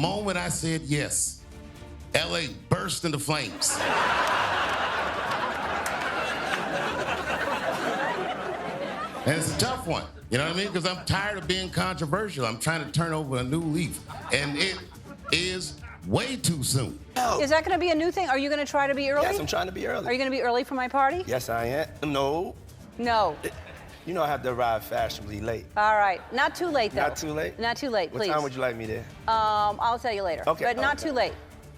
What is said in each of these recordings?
moment I said yes, LA burst into flames. And it's a tough one, you know what I mean? Because I'm tired of being controversial. I'm trying to turn over a new leaf. And it is way too soon. Is that going to be a new thing? Are you going to try to be early? Yes, I'm trying to be early. Are you going to be early for my party? Yes, I am. No. No. You know I have to arrive fashionably late. All right. Not too late, though. Not too late? Not too late, please. What time would you like me there? I'll tell you later. Okay. But not okay. too late.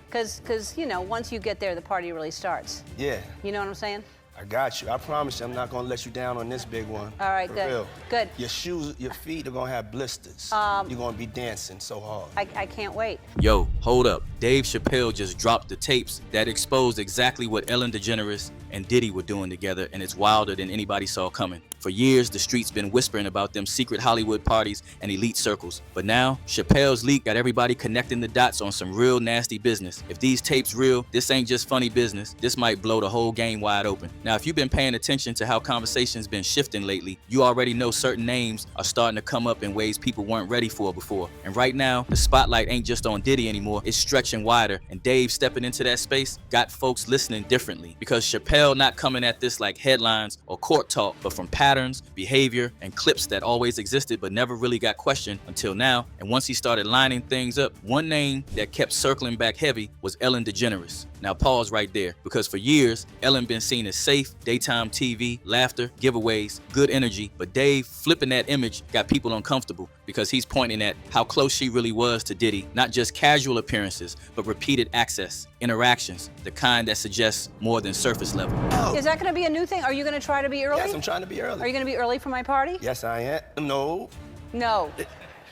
Because, you know, once you get there, the party really starts. Yeah. You know what I'm saying? I got you. I promise you I'm not going to let you down on this big one. All right, For good. real. Good. Your shoes, your feet are going to have blisters. You're going to be dancing so hard. I can't wait. Yo, hold up. Dave Chappelle just dropped the tapes that exposed exactly what Ellen DeGeneres and Diddy were doing together, and it's wilder than anybody saw coming. For years, the streets been whispering about them secret Hollywood parties and elite circles. But now, Chappelle's leak got everybody connecting the dots on some real nasty business. If these tapes real, this ain't just funny business. This might blow the whole game wide open. Now, if you've been paying attention to how conversation's been shifting lately, you already know certain names are starting to come up in ways people weren't ready for before. And right now, the spotlight ain't just on Diddy anymore, it's stretching wider. And Dave stepping into that space got folks listening differently. Because Chappelle not coming at this like headlines or court talk, but from patterns, behavior, and clips that always existed but never really got questioned until now. And once he started lining things up, one name that kept circling back heavy was Ellen DeGeneres. Now pause right there, because for years, Ellen been seen as safe, daytime TV, laughter, giveaways, good energy, but Dave flipping that image got people uncomfortable because he's pointing at how close she really was to Diddy, not just casual appearances, but repeated access, interactions, the kind that suggests more than surface level. Is that going to be a new thing? Are you going to try to be early? Yes, I'm trying to be early. Are you going to be early for my party? Yes, I am. No. No.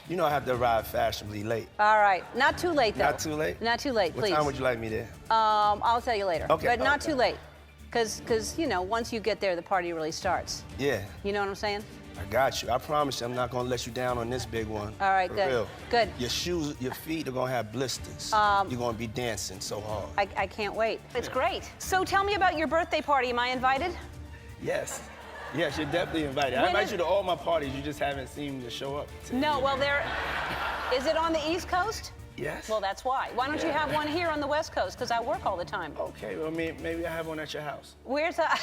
You know I have to arrive fashionably late. All right. Not too late, though. Not too late? Not too late, please. What time would you like me there? I'll tell you later. Okay. But not okay. too late. Because, you know, once you get there, the party really starts. Yeah. You know what I'm saying? I got you. I promise you I'm not going to let you down on this big one. All right, For good. real. Good. Your shoes, your feet are going to have blisters. You're going to be dancing so hard. I can't wait. It's great. So tell me about your birthday party. Am I invited? Yes. Yes, you're definitely invited. I invite you to all my parties. You just haven't seemed to show up. No, well, is it on the East Coast? Yes. Well, that's why. Why don't you have one here on the West Coast? Because I work all the time. Okay, well, maybe I have one at your house. Where's that?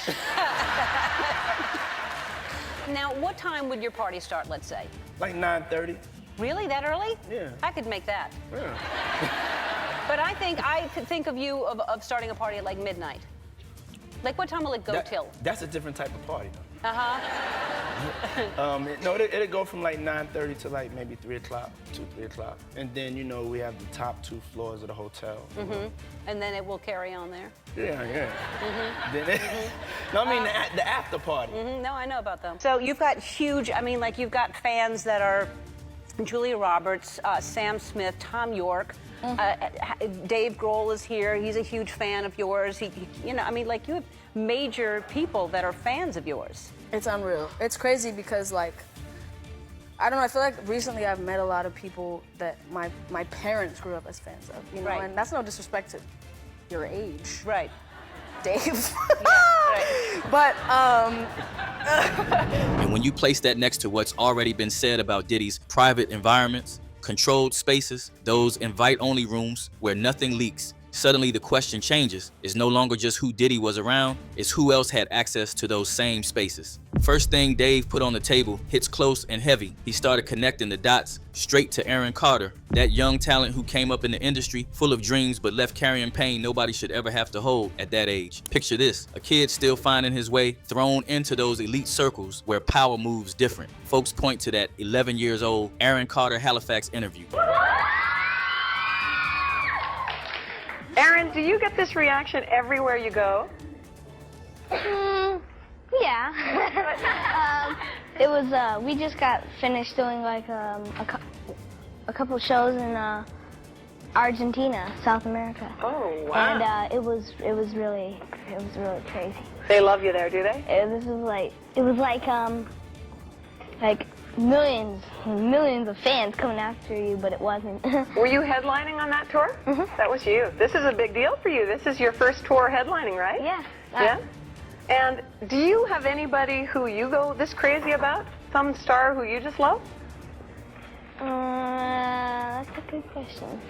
Now, what time would your party start, let's say? Like 9:30. Really? That early? Yeah. I could make that. Yeah. But I could think of you of starting a party at like midnight. Like, what time will it go till? That's a different type of party, though. Uh-huh. No, it'll go from like 9:30 to like maybe 3 o'clock, 3 o'clock. And then, you know, we have the top 2 floors of the hotel. Mm-hmm. And then it will carry on there? Yeah. Mm-hmm. Then no, I mean the after party. Mm-hmm. No, I know about them. So you've got huge, I mean, like, you've got fans that are Julia Roberts, Sam Smith, Tom York. Dave Grohl is here. He's a huge fan of yours. You know, I mean, like, you have major people that are fans of yours. It's unreal. It's crazy because, like, I don't know, I feel like recently I've met a lot of people that my parents grew up as fans of, you know, Right. and that's no disrespect to your age, Right. Dave. Yeah, right. But, And when you place that next to what's already been said about Diddy's private environments, controlled spaces, those invite-only rooms where nothing leaks, suddenly the question changes. It's no longer just who Diddy was around, it's who else had access to those same spaces. First thing Dave put on the table hits close and heavy. He started connecting the dots straight to Aaron Carter, that young talent who came up in the industry full of dreams but left carrying pain nobody should ever have to hold at that age. Picture this, a kid still finding his way, thrown into those elite circles where power moves different. Folks point to that 11 years old Aaron Carter Halifax interview. Aaron, do you get this reaction everywhere you go? Yeah. It was, we just got finished doing like a couple shows in Argentina, South America. Oh, wow. And it was really crazy. They love you there, do they? It was like millions of fans coming after you, but it wasn't. Were you headlining on that tour? Mm-hmm. That was you. This is a big deal for you. This is your first tour headlining, right? Yeah. Yeah? And do you have anybody who you go this crazy about? Some star who you just love? That's a good question.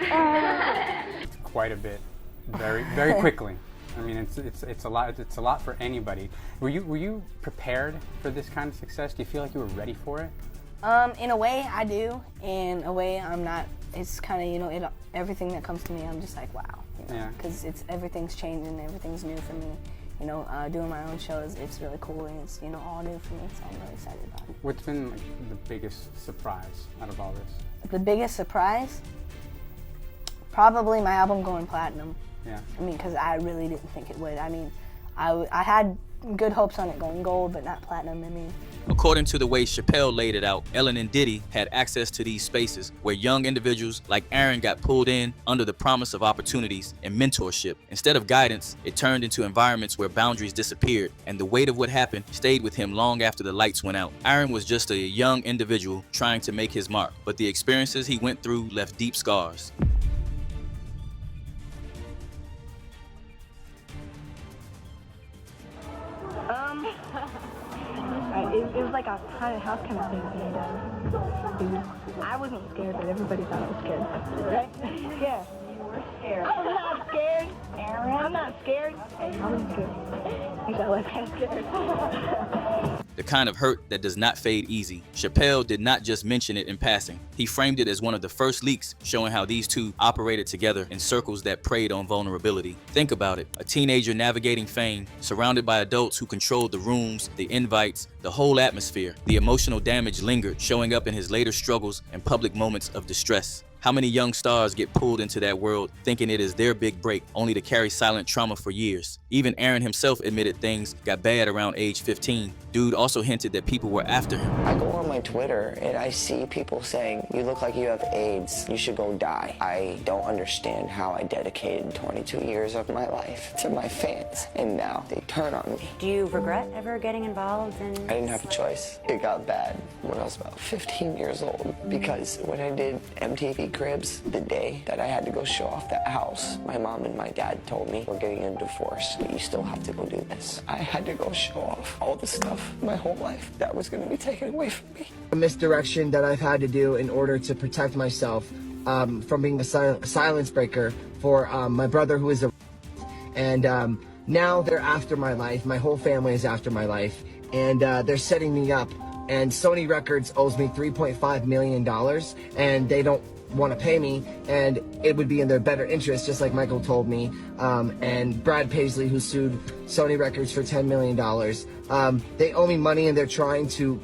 Quite a bit, very quickly. I mean, it's a lot. It's a lot for anybody. Were you prepared for this kind of success? Do you feel like you were ready for it? In a way, I do. In a way, I'm not. It's kind of, you know, everything that comes to me, I'm just like, wow. You know, because everything's changing, everything's new for me. You know, doing my own shows, it's really cool, and it's, you know, all new for me, so I'm really excited about it. What's been like, the biggest surprise out of all this? The biggest surprise? Probably my album going platinum. Yeah. I mean, because I really didn't think it would. I mean, I had good hopes on it going gold, but not platinum. I mean, according to the way Chappelle laid it out, Ellen and Diddy had access to these spaces where young individuals like Aaron got pulled in under the promise of opportunities and mentorship. Instead of guidance, it turned into environments where boundaries disappeared, and the weight of what happened stayed with him long after the lights went out. Aaron was just a young individual trying to make his mark, but the experiences he went through left deep scars. It was like a haunted house kind of thing. And I wasn't scared, but everybody thought I was scared. Right? Yeah. You were scared. I'm not scared. Aaron, I'm not scared. I wasn't scared. I got less kind of scared. The kind of hurt that does not fade easy. Chappelle did not just mention it in passing. He framed it as one of the first leaks showing how these two operated together in circles that preyed on vulnerability. Think about it, a teenager navigating fame, surrounded by adults who controlled the rooms, the invites, the whole atmosphere. The emotional damage lingered, showing up in his later struggles and public moments of distress. How many young stars get pulled into that world thinking it is their big break, only to carry silent trauma for years? Even Aaron himself admitted things got bad around age 15. Dude also hinted that people were after him. I go on my Twitter and I see people saying, "You look like you have AIDS, you should go die." I don't understand how I dedicated 22 years of my life to my fans, and now they turn on me. Do you regret ever getting involved in... I didn't have a choice. It got bad when I was about 15 years old, because when I did MTV Cribs, the day that I had to go show off that house, my mom and my dad told me, "We're getting a divorce, but you still have to go do this." I had to go show off all the stuff my whole life that was going to be taken away from me. A misdirection that I've had to do in order to protect myself from being a silence breaker for my brother, who is a... And now they're after my life. My whole family is after my life, and they're setting me up. And Sony Records owes me $3.5 million, and they don't want to pay me, and it would be in their better interest, just like Michael told me, and Brad Paisley, who sued Sony Records for $10 million. They owe me money, and they're trying to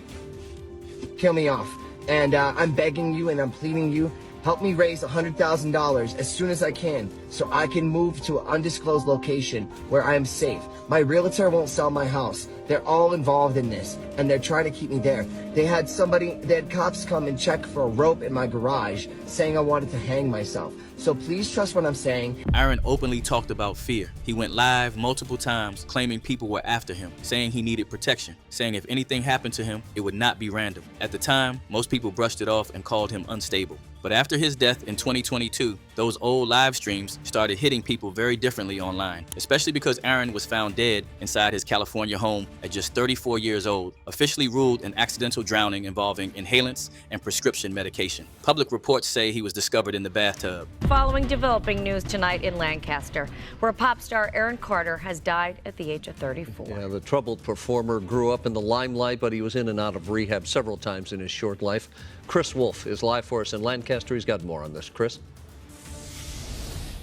kill me off. And I'm begging you and I'm pleading you, help me raise $100,000 as soon as I can, so I can move to an undisclosed location where I am safe. My realtor won't sell my house. They're all involved in this, and they're trying to keep me there. They had cops come and check for a rope in my garage, saying I wanted to hang myself. So please trust what I'm saying. Aaron openly talked about fear. He went live multiple times claiming people were after him, saying he needed protection, saying if anything happened to him, it would not be random. At the time, most people brushed it off and called him unstable. But after his death in 2022, those old live streams started hitting people very differently online, especially because Aaron was found dead inside his California home at just 34 years old, officially ruled an accidental drowning involving inhalants and prescription medication. Public reports say he was discovered in the bathtub. Following developing news tonight in Lancaster, where pop star Aaron Carter has died at the age of 34. Yeah, the troubled performer grew up in the limelight, but he was in and out of rehab several times in his short life. Chris Wolf is live for us in Lancaster. He's got more on this. Chris?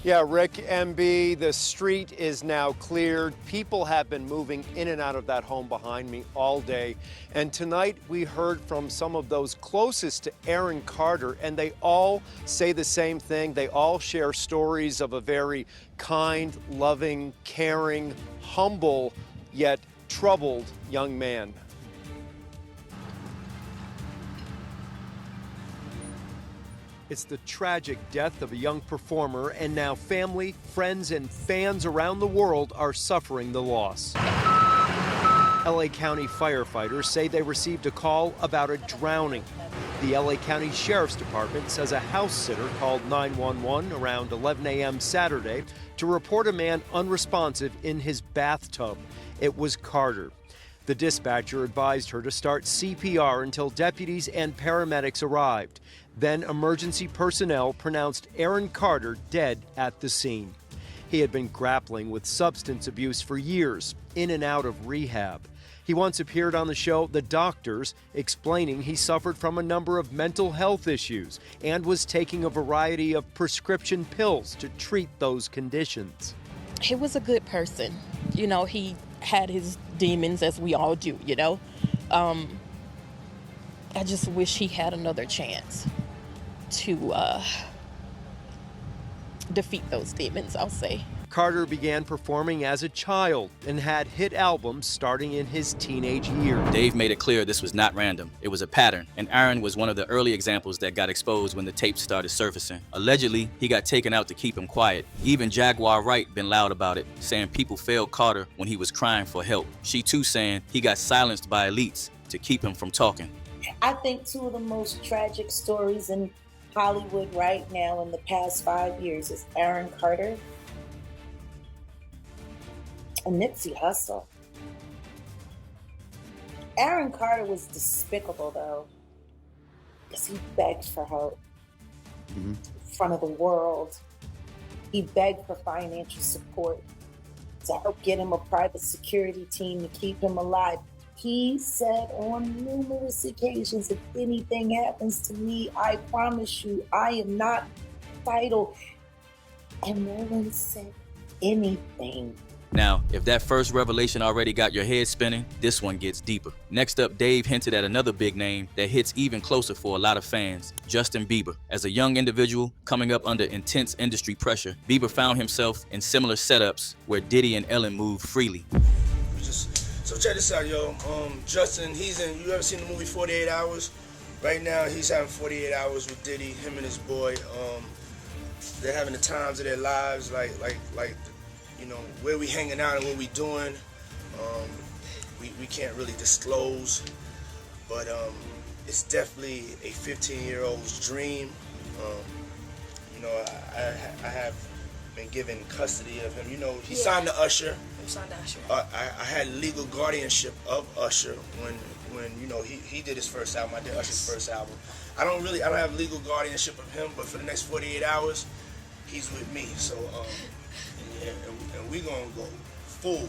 Yeah, Rick, MB, the street is now cleared. People have been moving in and out of that home behind me all day. And tonight we heard from some of those closest to Aaron Carter, and they all say the same thing. They all share stories of a very kind, loving, caring, humble, yet troubled young man. It's the tragic death of a young performer, and now family, friends, and fans around the world are suffering the loss. LA County firefighters say they received a call about a drowning. The LA County Sheriff's Department says a house sitter called 911 around 11 a.m. Saturday to report a man unresponsive in his bathtub. It was Carter. The dispatcher advised her to start CPR until deputies and paramedics arrived. Then emergency personnel pronounced Aaron Carter dead at the scene. He had been grappling with substance abuse for years, in and out of rehab. He once appeared on the show The Doctors, explaining he suffered from a number of mental health issues and was taking a variety of prescription pills to treat those conditions. He was a good person. You know, he had his demons, as we all do, you know. I just wish he had another chance to defeat those demons, I'll say. Carter began performing as a child and had hit albums starting in his teenage years. Dave made it clear this was not random. It was a pattern, and Aaron was one of the early examples that got exposed when the tapes started surfacing. Allegedly, he got taken out to keep him quiet. Even Jaguar Wright been loud about it, saying people failed Carter when he was crying for help. She too saying he got silenced by elites to keep him from talking. I think two of the most tragic stories in Hollywood right now in the past 5 years is Aaron Carter and Nipsey Hussle. Aaron Carter was despicable, though, because he begged for help in front of the world. He begged for financial support to help get him a private security team to keep him alive. He said on numerous occasions, if anything happens to me, I promise you, I am not vital. And no one said anything. Now, if that first revelation already got your head spinning, this one gets deeper. Next up, Dave hinted at another big name that hits even closer for a lot of fans, Justin Bieber. As a young individual coming up under intense industry pressure, Bieber found himself in similar setups where Diddy and Ellen moved freely. So check this out, yo. Justin, you ever seen the movie 48 Hours? Right now, he's having 48 hours with Diddy, him and his boy. They're having the times of their lives, like you know, where we hanging out and what we doing. We can't really disclose, but it's definitely a 15-year-old's dream. You know, I have been given custody of him. You know, he signed to Usher. I had legal guardianship of Usher when you know he did his first album. I did Usher's first album. I don't have legal guardianship of him, but for the next 48 hours, he's with me. So and we gonna go full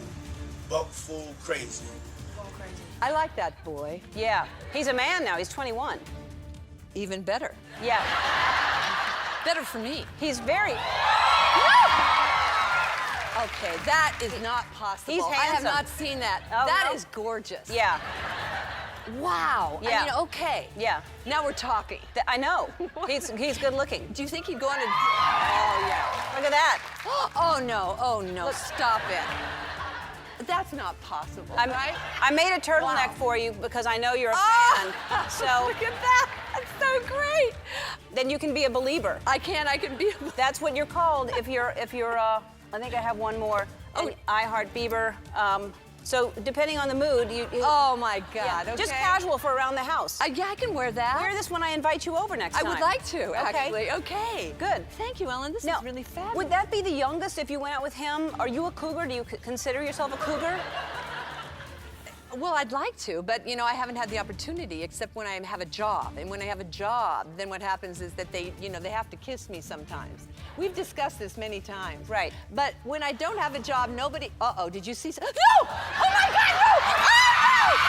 crazy. I like that boy. Yeah, he's a man now. He's 21. Even better. Yeah. Better for me. He's very. Okay, that is not possible. He's handsome. I have not seen that. Oh, That no. is gorgeous. Yeah. Wow. Yeah. I mean, okay. Yeah. Now we're talking. I know. He's good looking. Do you think he'd go on a... Oh, yeah. Look at that. Oh, no. Look, stop it. That's not possible, right? I made a turtleneck for you because I know you're a fan. So look at that. That's so great. Then you can be a believer. I can be a... That's what you're called if you're I think I have one more. Oh, I Heart Bieber. So depending on the mood, you oh my God! Yeah, okay. Just casual for around the house. Yeah, I can wear that. Wear this when I invite you over next time. I would like to, actually. Okay. Okay. Good. Thank you, Ellen. This is really fabulous. Would that be the youngest if you went out with him? Are you a cougar? Do you consider yourself a cougar? Well, I'd like to, but you know, I haven't had the opportunity except when I have a job. And when I have a job, then what happens is that they have to kiss me sometimes. We've discussed this many times. Right. But when I don't have a job, nobody. Uh-oh, did you see? No! Oh my God! No! Oh!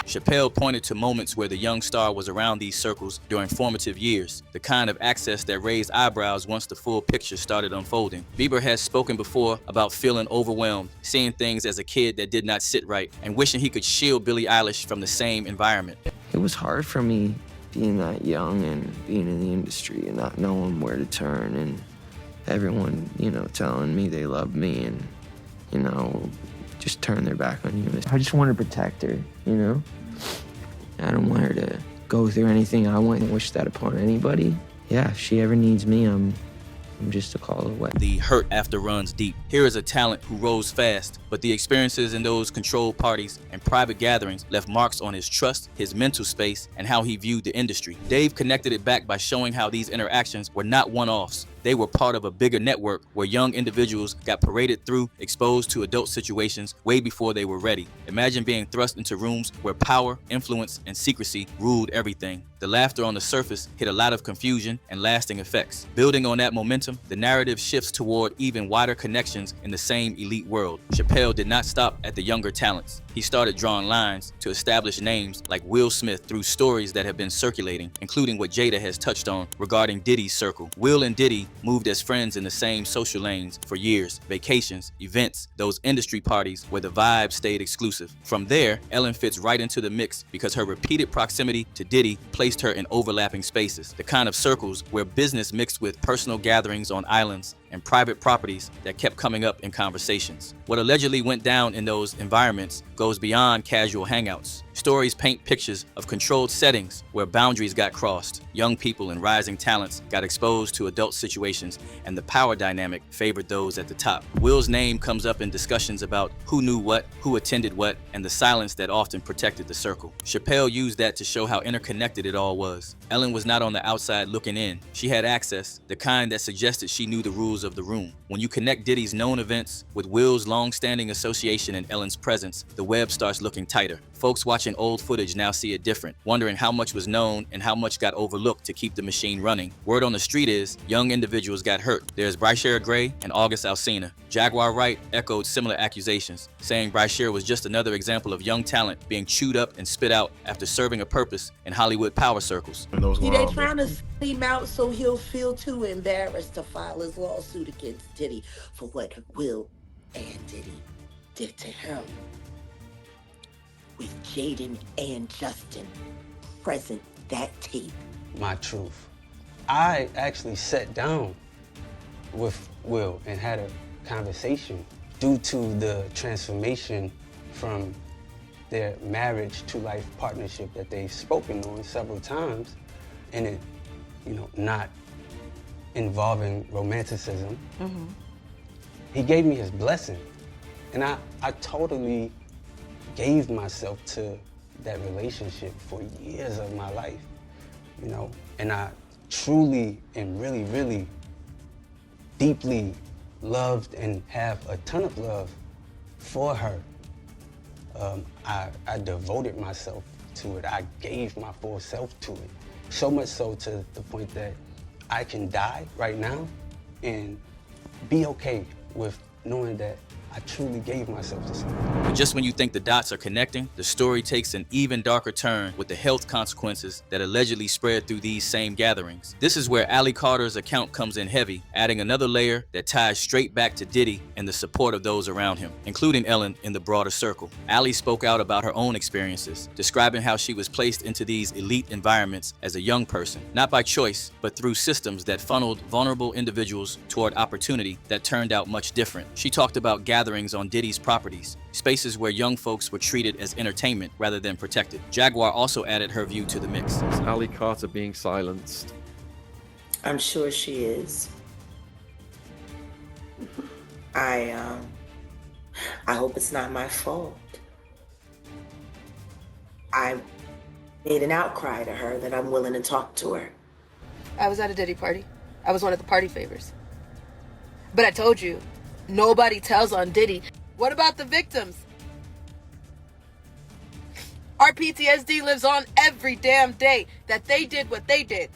Chappelle pointed to moments where the young star was around these circles during formative years, the kind of access that raised eyebrows once the full picture started unfolding. Bieber has spoken before about feeling overwhelmed, seeing things as a kid that did not sit right, and wishing he could shield Billie Eilish from the same environment. It was hard for me being that young and being in the industry and not knowing where to turn, and everyone, telling me they love me and, just turn their back on you. I just want to protect her, I don't want her to go through anything I wouldn't wish that upon anybody. Yeah, if she ever needs me, I'm just a call away. The hurt after runs deep. Here is a talent who rose fast, but the experiences in those controlled parties and private gatherings left marks on his trust, his mental space, and how he viewed the industry. Dave connected it back by showing how these interactions were not one-offs, They were part of a bigger network where young individuals got paraded through, exposed to adult situations way before they were ready. Imagine being thrust into rooms where power, influence, and secrecy ruled everything. The laughter on the surface hid a lot of confusion and lasting effects. Building on that momentum, the narrative shifts toward even wider connections in the same elite world. Chappelle did not stop at the younger talents. He started drawing lines to establish names like Will Smith through stories that have been circulating, including what Jada has touched on regarding Diddy's circle. Will and Diddy moved as friends in the same social lanes for years: vacations, events, those industry parties where the vibe stayed exclusive. From there, Ellen fits right into the mix because her repeated proximity to Diddy placed her in overlapping spaces, the kind of circles where business mixed with personal gatherings on islands and private properties that kept coming up in conversations. What allegedly went down in those environments goes beyond casual hangouts. Stories paint pictures of controlled settings where boundaries got crossed, young people and rising talents got exposed to adult situations, and the power dynamic favored those at the top. Will's name comes up in discussions about who knew what, who attended what, and the silence that often protected the circle. Chappelle used that to show how interconnected it all was. Ellen was not on the outside looking in. She had access, the kind that suggested she knew the rules of the room. When you connect Diddy's known events with Will's long-standing association and Ellen's presence, the web starts looking tighter. Folks watching old footage now see it different, wondering how much was known and how much got overlooked to keep the machine running. Word on the street is young individuals got hurt. There's Bryshere Gray and August Alsina. Jaguar Wright echoed similar accusations, saying Bryshere was just another example of young talent being chewed up and spit out after serving a purpose in Hollywood power circles. See, they trying to send him out so he'll feel too embarrassed to file his lawsuit against Diddy for what Will and Diddy did to him. With Jaden and Justin present that tape. My truth. I actually sat down with Will and had a conversation due to the transformation from their marriage to life partnership that they've spoken on several times, and it, not involving romanticism. Mm-hmm. He gave me his blessing, and I totally gave myself to that relationship for years of my life, and I truly and really, really deeply loved and have a ton of love for her. I devoted myself to it. I gave my full self to it. So much so to the point that I can die right now and be okay with knowing that I truly gave myself to something. But just when you think the dots are connecting, the story takes an even darker turn with the health consequences that allegedly spread through these same gatherings. This is where Allie Carter's account comes in heavy, adding another layer that ties straight back to Diddy and the support of those around him, including Ellen in the broader circle. Allie spoke out about her own experiences, describing how she was placed into these elite environments as a young person, not by choice, but through systems that funneled vulnerable individuals toward opportunity that turned out much different. She talked about gatherings on Diddy's properties, spaces where young folks were treated as entertainment rather than protected. Jaguar also added her view to the mix. Is Allie Carter being silenced? I'm sure she is. I hope it's not my fault. I made an outcry to her that I'm willing to talk to her. I was at a Diddy party. I was one of the party favors. But I told you, nobody tells on Diddy. What about the victims? Our PTSD lives on every damn day that they did what they did.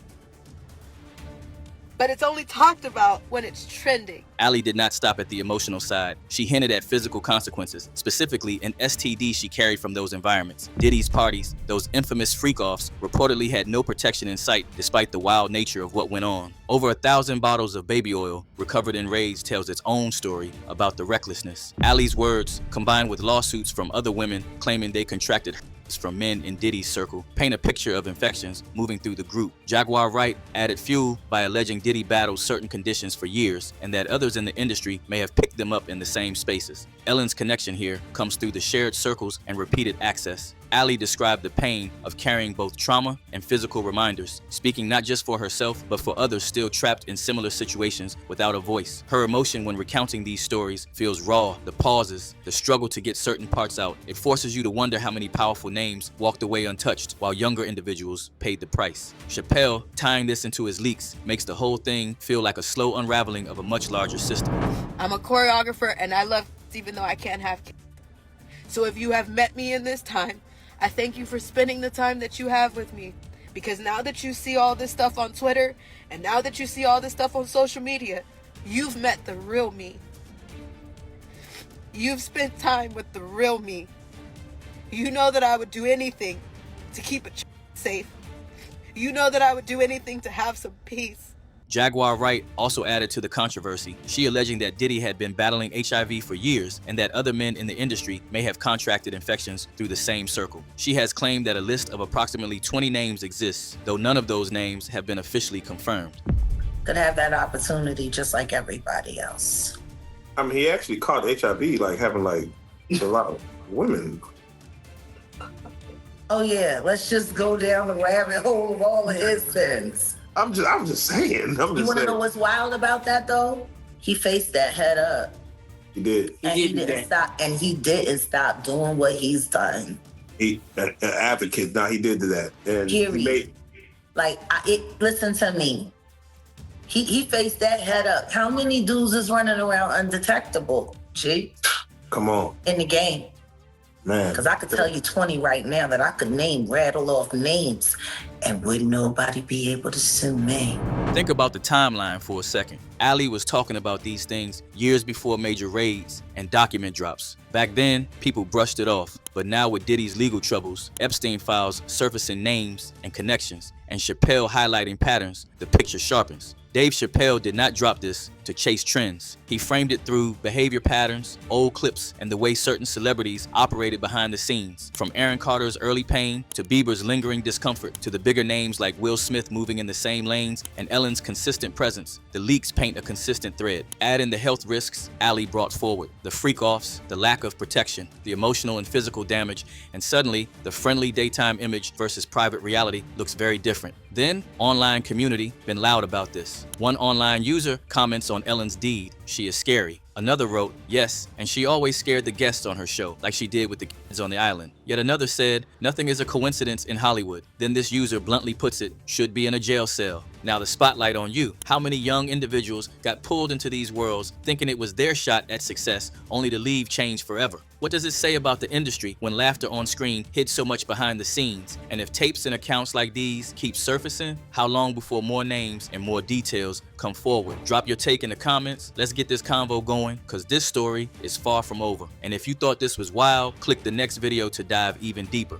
But it's only talked about when it's trending. Allie did not stop at the emotional side. She hinted at physical consequences, specifically an STD she carried from those environments. Diddy's parties, those infamous freak-offs, reportedly had no protection in sight despite the wild nature of what went on. Over 1,000 bottles of baby oil recovered in raids tells its own story about the recklessness. Allie's words, combined with lawsuits from other women claiming they contracted from men in Diddy's circle, paint a picture of infections moving through the group. Jaguar Wright added fuel by alleging Diddy battled certain conditions for years and that others in the industry may have picked them up in the same spaces. Ellen's connection here comes through the shared circles and repeated access. Ali described the pain of carrying both trauma and physical reminders, speaking not just for herself, but for others still trapped in similar situations without a voice. Her emotion when recounting these stories feels raw, the pauses, the struggle to get certain parts out. It forces you to wonder how many powerful names walked away untouched while younger individuals paid the price. Chappelle, tying this into his leaks, makes the whole thing feel like a slow unraveling of a much larger system. I'm a choreographer and I love kids even though I can't have kids. So if you have met me in this time, I thank you for spending the time that you have with me. Because now that you see all this stuff on Twitter, and now that you see all this stuff on social media, you've met the real me. You've spent time with the real me. You know that I would do anything to keep it safe. You know that I would do anything to have some peace. Jaguar Wright also added to the controversy, she alleging that Diddy had been battling HIV for years and that other men in the industry may have contracted infections through the same circle. She has claimed that a list of approximately 20 names exists, though none of those names have been officially confirmed. Could have that opportunity just like everybody else. I mean, he actually caught HIV, like having like a lot of women. Oh yeah, let's just go down the rabbit hole of all of his sins. I'm just saying. You want to know what's wild about that though? He faced that head up. He did. And he didn't stop. And he didn't stop doing what he's done. He an advocate. Now he did that. And period. Listen to me. He faced that head up. How many dudes is running around undetectable? G. Come on. In the game. Man. Because I could tell you 20 right now that I could rattle off names, and wouldn't nobody be able to sue me. Think about the timeline for a second. Ali was talking about these things years before major raids and document drops. Back then, people brushed it off. But now with Diddy's legal troubles, Epstein files surfacing names and connections, and Chappelle highlighting patterns, the picture sharpens. Dave Chappelle did not drop this to chase trends. He framed it through behavior patterns, old clips, and the way certain celebrities operated behind the scenes. From Aaron Carter's early pain to Bieber's lingering discomfort to the bigger names like Will Smith moving in the same lanes and Ellen's consistent presence, the leaks paint a consistent thread. Add in the health risks Ali brought forward, the freak-offs, the lack of protection, the emotional and physical damage, and suddenly the friendly daytime image versus private reality looks very different. Then, online community been loud about this. One online user comments on Ellen's deed, "She is scary." Another wrote, "Yes, and she always scared the guests on her show, like she did with the kids on the island." Yet another said, "Nothing is a coincidence in Hollywood." Then this user bluntly puts it, "Should be in a jail cell." Now the spotlight on you. How many young individuals got pulled into these worlds thinking it was their shot at success, only to leave changed forever? What does it say about the industry when laughter on screen hid so much behind the scenes? And if tapes and accounts like these keep surfacing, how long before more names and more details come forward? Drop your take in the comments. Let's get this convo going, because this story is far from over. And if you thought this was wild, click the next video to dive even deeper.